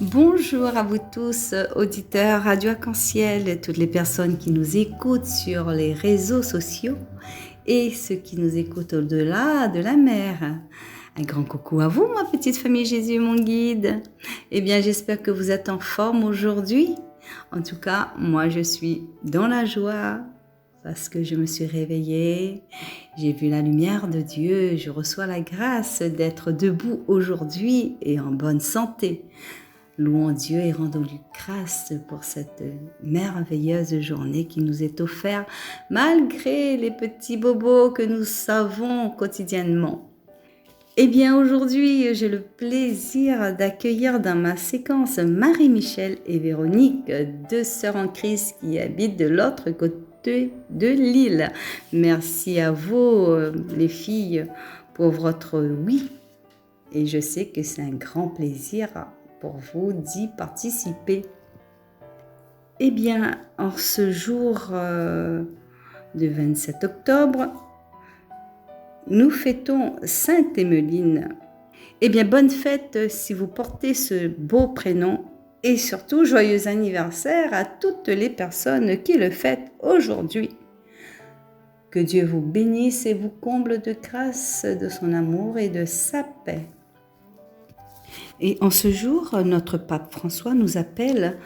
Bonjour à vous tous, auditeurs Radio Arc-en-Ciel, toutes les personnes qui nous écoutent sur les réseaux sociaux et ceux qui nous écoutent au-delà de la mer. Un grand coucou à vous, ma petite famille Jésus, mon guide. Eh bien, j'espère que vous êtes en forme aujourd'hui. En tout cas, moi, je suis dans la joie parce que je me suis réveillée. J'ai vu la lumière de Dieu. Je reçois la grâce d'être debout aujourd'hui et en bonne santé. Louons Dieu et rendons-lui grâce pour cette merveilleuse journée qui nous est offerte malgré les petits bobos que nous savons quotidiennement. Eh bien aujourd'hui, j'ai le plaisir d'accueillir dans ma séquence Marie-Michel et Véronique, deux sœurs en Christ qui habitent de l'autre côté de l'île. Merci à vous les filles pour votre oui et je sais que c'est un grand plaisir pour vous d'y participer. Eh bien, en ce jour du 27 octobre, nous fêtons Sainte Emmeline. Eh bien, bonne fête si vous portez ce beau prénom et surtout joyeux anniversaire à toutes les personnes qui le fêtent aujourd'hui. Que Dieu vous bénisse et vous comble de grâce, de son amour et de sa paix. Et en ce jour, notre pape François nous appelle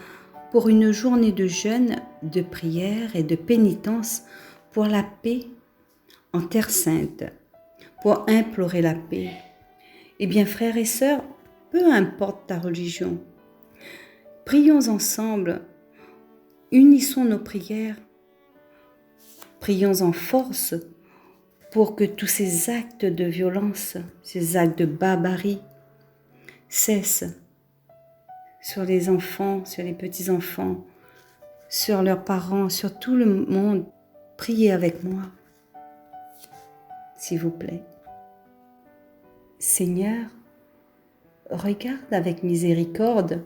pour une journée de jeûne, de prière et de pénitence pour la paix en Terre Sainte, pour implorer la paix. Eh bien, frères et sœurs, peu importe ta religion, prions ensemble, unissons nos prières, prions en force pour que tous ces actes de violence, ces actes de barbarie, cesse sur les enfants, sur les petits-enfants, sur leurs parents, sur tout le monde. Priez avec moi, s'il vous plaît. Seigneur, regarde avec miséricorde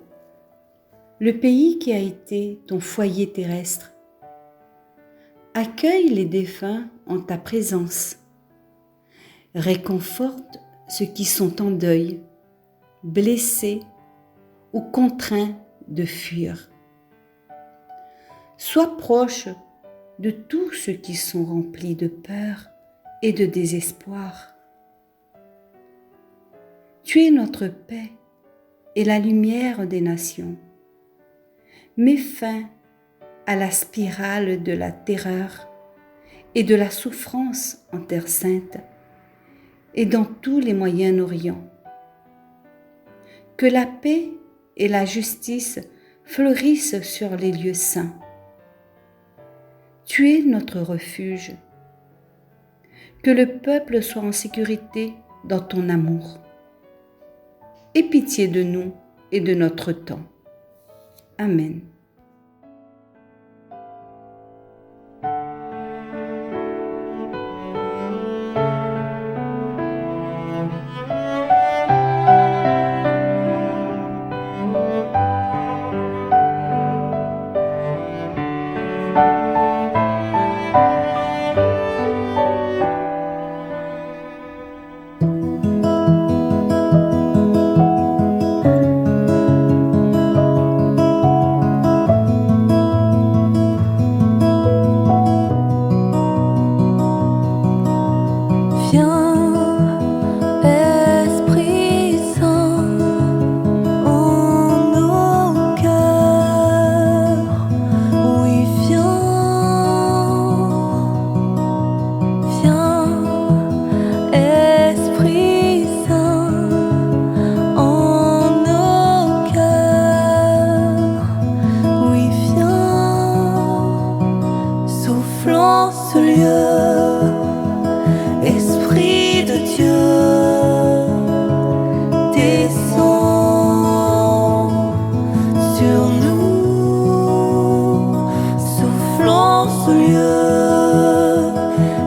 le pays qui a été ton foyer terrestre. Accueille les défunts en ta présence. Réconforte ceux qui sont en deuil, blessés ou contraints de fuir. Sois proche de tous ceux qui sont remplis de peur et de désespoir. Tu es notre paix et la lumière des nations. Mets fin à la spirale de la terreur et de la souffrance en Terre Sainte et dans tous les Moyen-Orient. Que la paix et la justice fleurissent sur les lieux saints. Tu es notre refuge. Que le peuple soit en sécurité dans ton amour. Aie pitié de nous et de notre temps. Amen.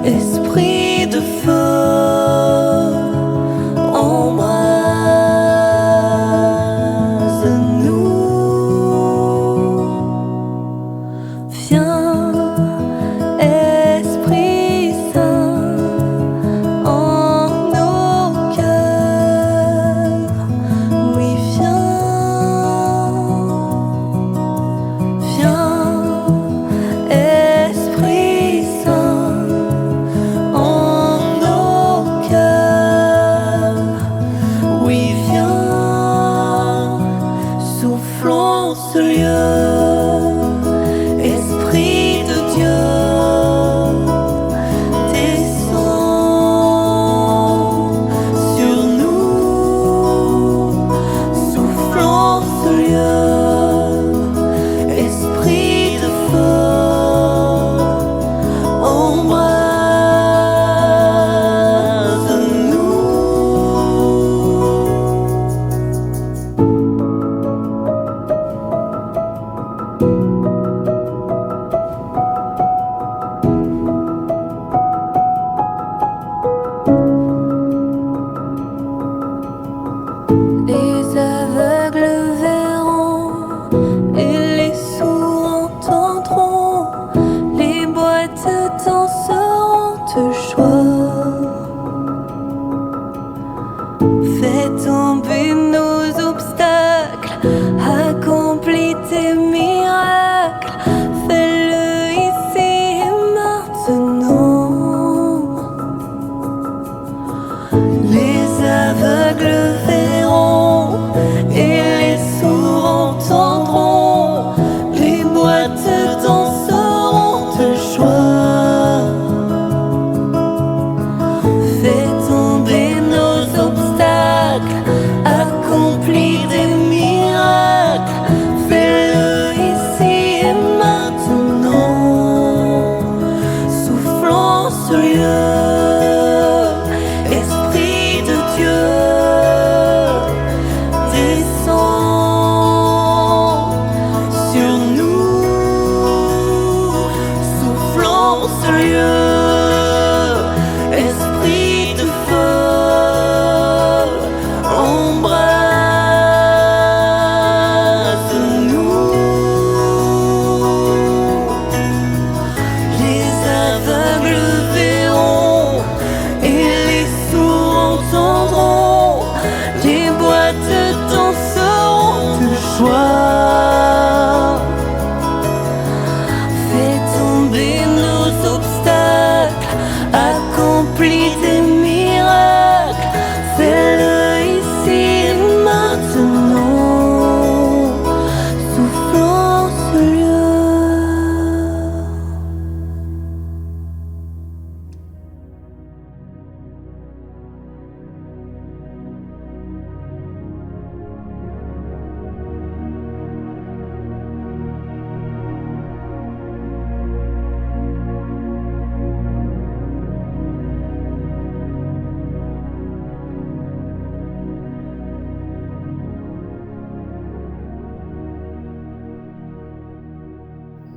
Esprit de feu, embrasse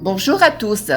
Bonjour à tous.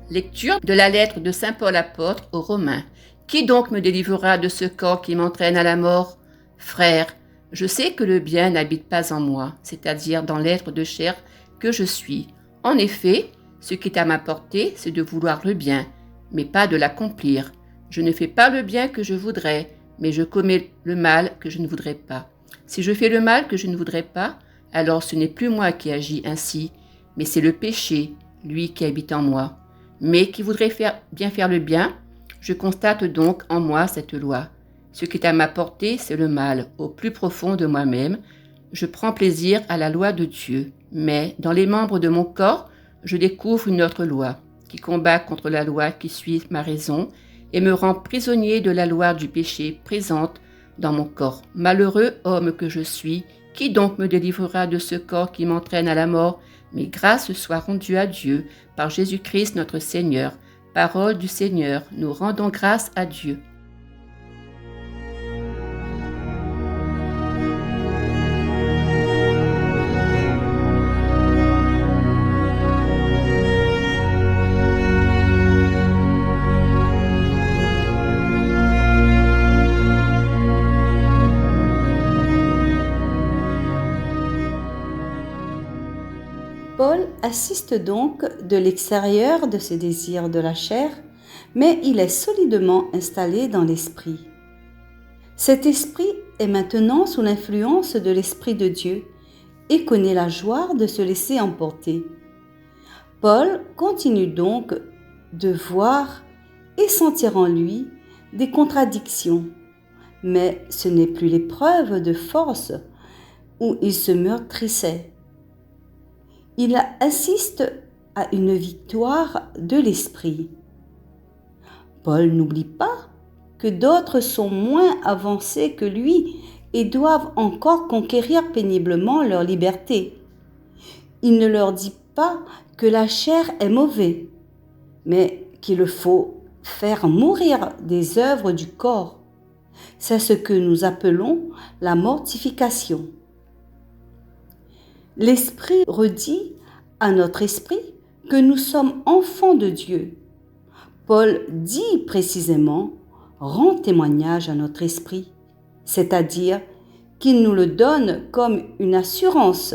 Lecture de la lettre de saint Paul apôtre aux Romains. Qui donc me délivrera de ce corps qui m'entraîne à la mort? Frères, je sais que le bien n'habite pas en moi, c'est-à-dire dans l'être de chair que je suis. En effet, ce qui est à ma portée, c'est de vouloir le bien, mais pas de l'accomplir. Je ne fais pas le bien que je voudrais, mais je commets le mal que je ne voudrais pas. Si je fais le mal que je ne voudrais pas, alors ce n'est plus moi qui agis ainsi, mais c'est le péché, lui qui habite en moi. Mais qui voudrait bien faire le bien, je constate donc en moi cette loi. Ce qui est à ma portée, c'est le mal, au plus profond de moi-même. Je prends plaisir à la loi de Dieu, mais dans les membres de mon corps, je découvre une autre loi, qui combat contre la loi qui suit ma raison et me rend prisonnier de la loi du péché présente dans mon corps. Malheureux homme que je suis, qui donc me délivrera de ce corps qui m'entraîne à la mort? Mais grâce soit rendue à Dieu par Jésus-Christ notre Seigneur. Parole du Seigneur, nous rendons grâce à Dieu. Paul assiste donc de l'extérieur de ses désirs de la chair, mais il est solidement installé dans l'esprit. Cet esprit est maintenant sous l'influence de l'Esprit de Dieu et connaît la joie de se laisser emporter. Paul continue donc de voir et sentir en lui des contradictions, mais ce n'est plus l'épreuve de force où il se meurtrissait. Il assiste à une victoire de l'esprit. Paul n'oublie pas que d'autres sont moins avancés que lui et doivent encore conquérir péniblement leur liberté. Il ne leur dit pas que la chair est mauvaise, mais qu'il faut faire mourir des œuvres du corps. C'est ce que nous appelons la mortification. L'Esprit redit à notre esprit que nous sommes enfants de Dieu. Paul dit précisément « rend témoignage à notre esprit », c'est-à-dire qu'il nous le donne comme une assurance.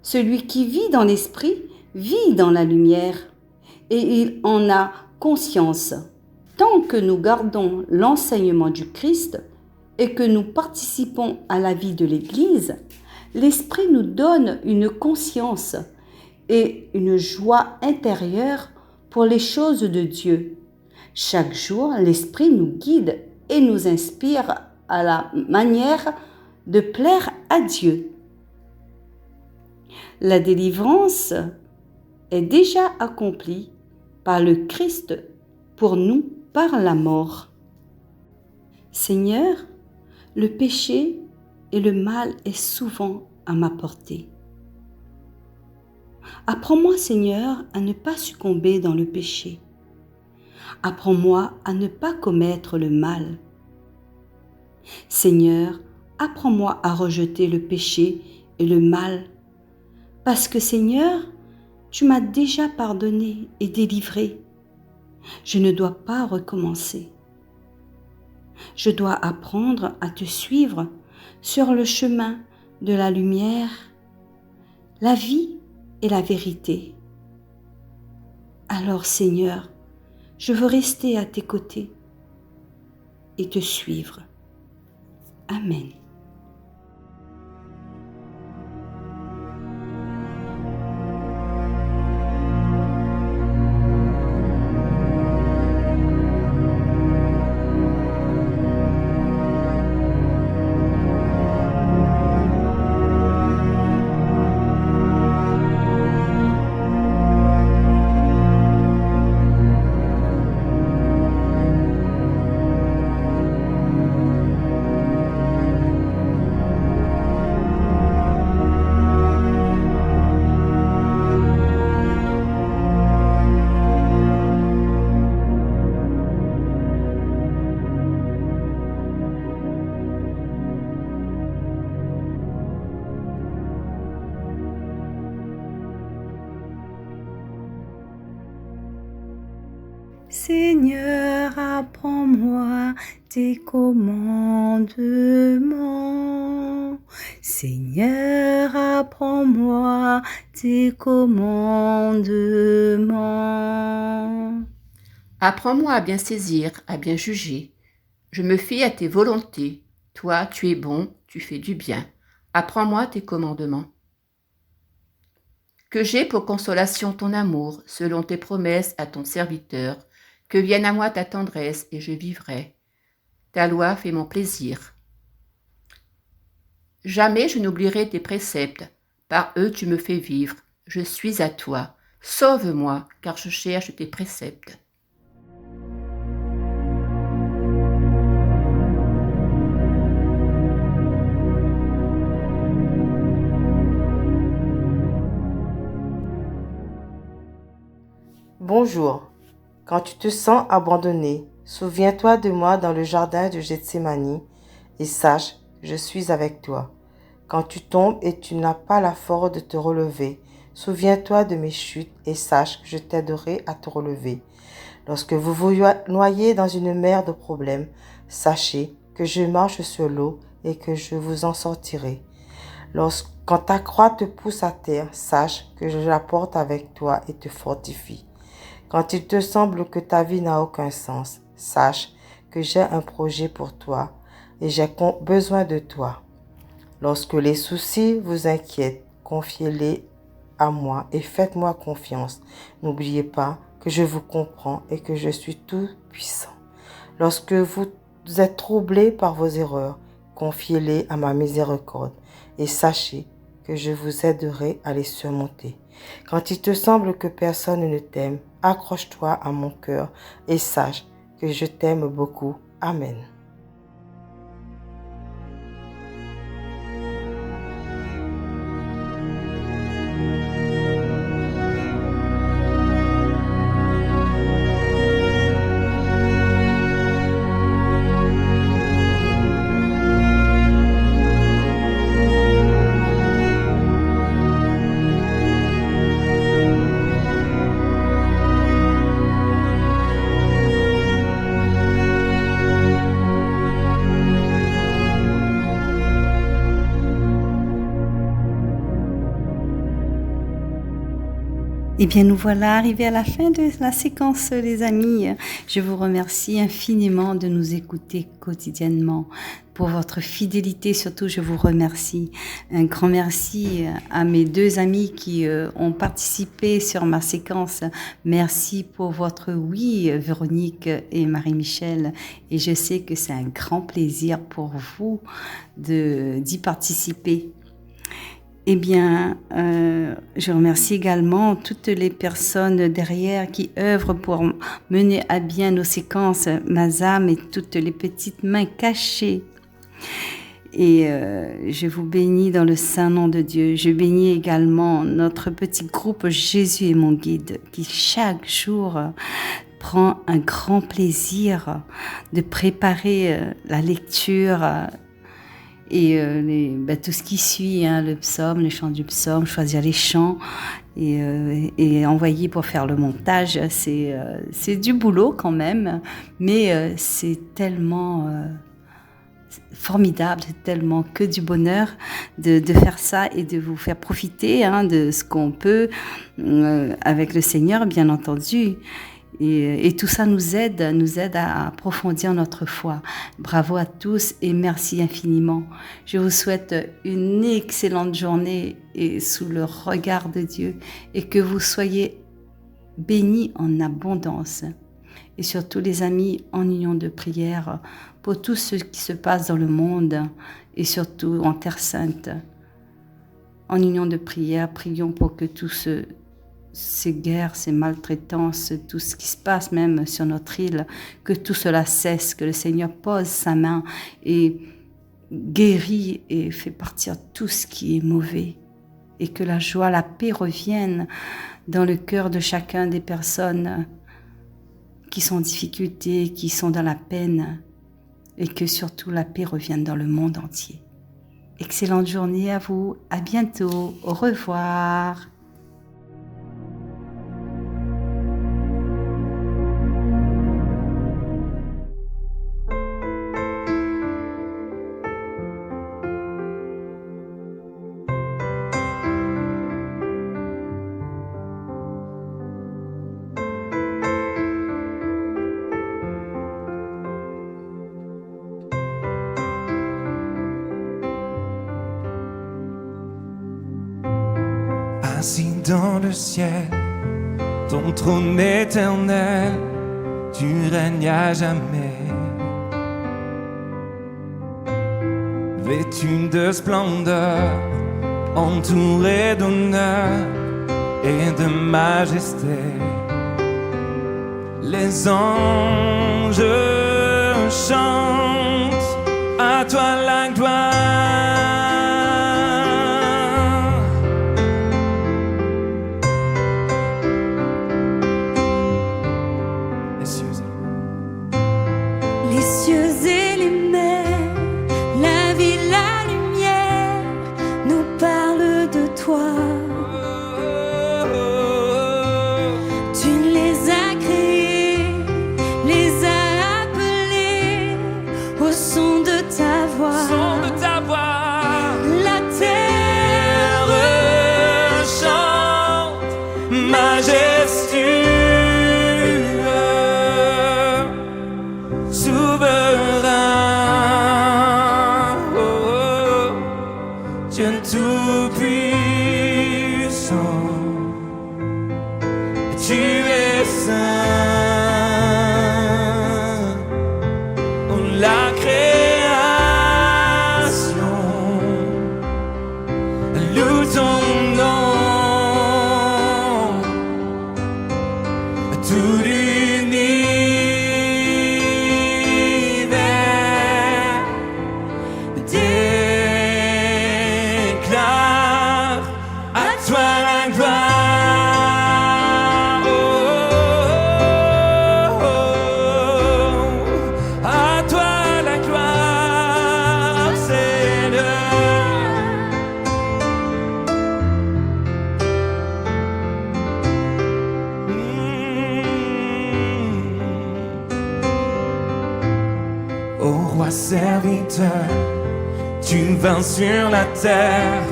Celui qui vit dans l'esprit vit dans la lumière et il en a conscience. Tant que nous gardons l'enseignement du Christ et que nous participons à la vie de l'Église, l'Esprit nous donne une conscience et une joie intérieure pour les choses de Dieu. Chaque jour, l'Esprit nous guide et nous inspire à la manière de plaire à Dieu. La délivrance est déjà accomplie par le Christ pour nous par la mort. Seigneur, le péché et le mal est souvent à ma portée. Apprends-moi, Seigneur, à ne pas succomber dans le péché. Apprends-moi à ne pas commettre le mal. Seigneur, apprends-moi à rejeter le péché et le mal, parce que, Seigneur, tu m'as déjà pardonné et délivré. Je ne dois pas recommencer. Je dois apprendre à te suivre sur le chemin de la lumière, la vie et la vérité. Alors, Seigneur, je veux rester à tes côtés et te suivre. Amen. Seigneur, apprends-moi tes commandements. Seigneur, apprends-moi tes commandements. Apprends-moi à bien saisir, à bien juger. Je me fie à tes volontés. Toi, tu es bon, tu fais du bien. Apprends-moi tes commandements. Que j'ai pour consolation ton amour, selon tes promesses à ton serviteur. Que vienne à moi ta tendresse, et je vivrai. Ta loi fait mon plaisir. Jamais je n'oublierai tes préceptes. Par eux tu me fais vivre. Je suis à toi. Sauve-moi, car je cherche tes préceptes. Bonjour. Quand tu te sens abandonné, souviens-toi de moi dans le jardin de Gethsémani et sache que je suis avec toi. Quand tu tombes et tu n'as pas la force de te relever, souviens-toi de mes chutes et sache que je t'aiderai à te relever. Lorsque vous vous noyez dans une mer de problèmes, sachez que je marche sur l'eau et que je vous en sortirai. Quand ta croix te pousse à terre, sache que je la porte avec toi et te fortifie. Quand il te semble que ta vie n'a aucun sens, sache que j'ai un projet pour toi et j'ai besoin de toi. Lorsque les soucis vous inquiètent, confiez-les à moi et faites-moi confiance. N'oubliez pas que je vous comprends et que je suis tout puissant. Lorsque vous êtes troublés par vos erreurs, confiez-les à ma miséricorde et sachez que je vous aiderai à les surmonter. Quand il te semble que personne ne t'aime, accroche-toi à mon cœur et sache que je t'aime beaucoup. Amen. Eh bien, nous voilà arrivés à la fin de la séquence, les amis. Je vous remercie infiniment de nous écouter quotidiennement. Pour votre fidélité, surtout, je vous remercie. Un grand merci à mes deux amis qui ont participé sur ma séquence. Merci pour votre oui, Véronique et Marie-Michel. Et je sais que c'est un grand plaisir pour vous d'y participer. Eh bien, je remercie également toutes les personnes derrière qui œuvrent pour mener à bien nos séquences, Mazam et toutes les petites mains cachées. Et je vous bénis dans le saint nom de Dieu. Je bénis également notre petit groupe Jésus est mon guide qui chaque jour prend un grand plaisir de préparer la lecture et tout ce qui suit, le psaume, les chants du psaume, choisir les chants et envoyer pour faire le montage. C'est du boulot quand même, mais c'est tellement formidable, c'est tellement que du bonheur de faire ça et de vous faire profiter de ce qu'on peut avec le Seigneur, bien entendu. Et tout ça nous aide à approfondir notre foi. Bravo à tous et merci infiniment. Je vous souhaite une excellente journée et sous le regard de Dieu et que vous soyez bénis en abondance. Et surtout les amis, en union de prière pour tout ce qui se passe dans le monde et surtout en Terre Sainte. En union de prière, prions pour que ces guerres, ces maltraitances, tout ce qui se passe même sur notre île, que tout cela cesse, que le Seigneur pose sa main et guérit et fait partir tout ce qui est mauvais. Et que la joie, la paix reviennent dans le cœur de chacun des personnes qui sont en difficulté, qui sont dans la peine, et que surtout la paix revienne dans le monde entier. Excellente journée à vous, à bientôt, au revoir. assis dans le ciel, ton trône éternel, tu règnes à jamais. Vêtu de splendeur, entouré d'honneur et de majesté, les anges chantent à toi la gloire. Les cieux et les mers, la vie, la lumière nous parlent de toi. Tu les as créés, les as appelés au son de ta voix. La terre chante majestueux, souverain, oh, oh, Dieu tout-puissant, tu es saint, oh, la création loue ton nom, tout l'univers déclare à toi la gloire. Oh, oh, oh, à toi la gloire, Seigneur. Ô roi serviteur, tu vins sur la terre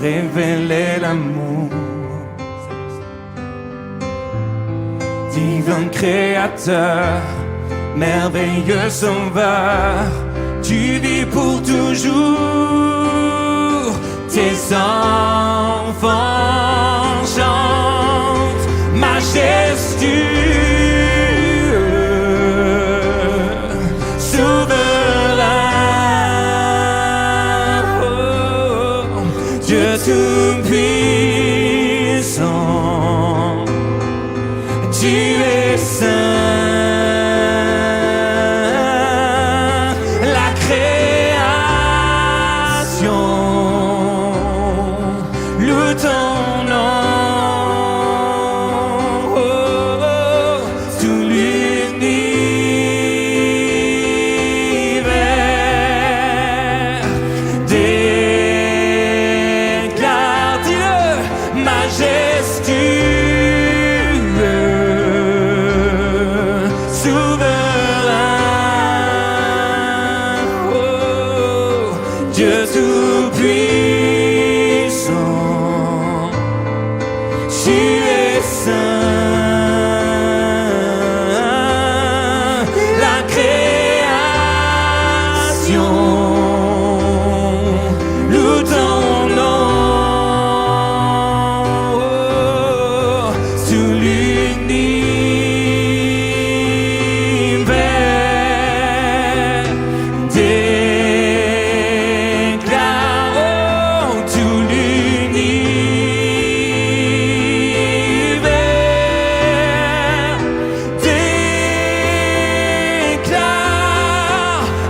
révéler l'amour. Divin créateur, merveilleux sauveur, tu vis pour toujours. Tes enfants chantent majestueux, souverain, oh, Dieu tout-puissant, tu es saint, la création loue ton nom, oh, oh, tout l'univers déclare, dis-le, majestueux, souverain, oh, Dieu tout-puissant, tu es saint, la création loue ton nom, oh, tout l'univers déclare, oh, tout l'univers déclare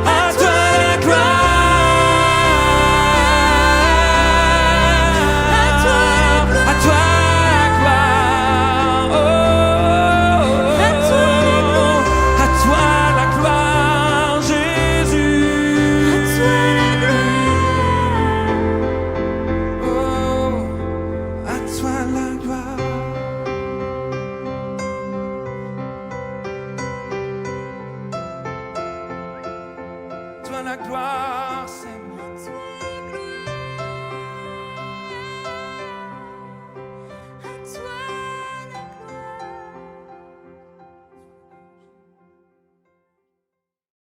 à toi la gloire, à toi la gloire, oh, à toi la gloire, Jésus, oh, à toi la gloire. Toi la gloire, Seigneur.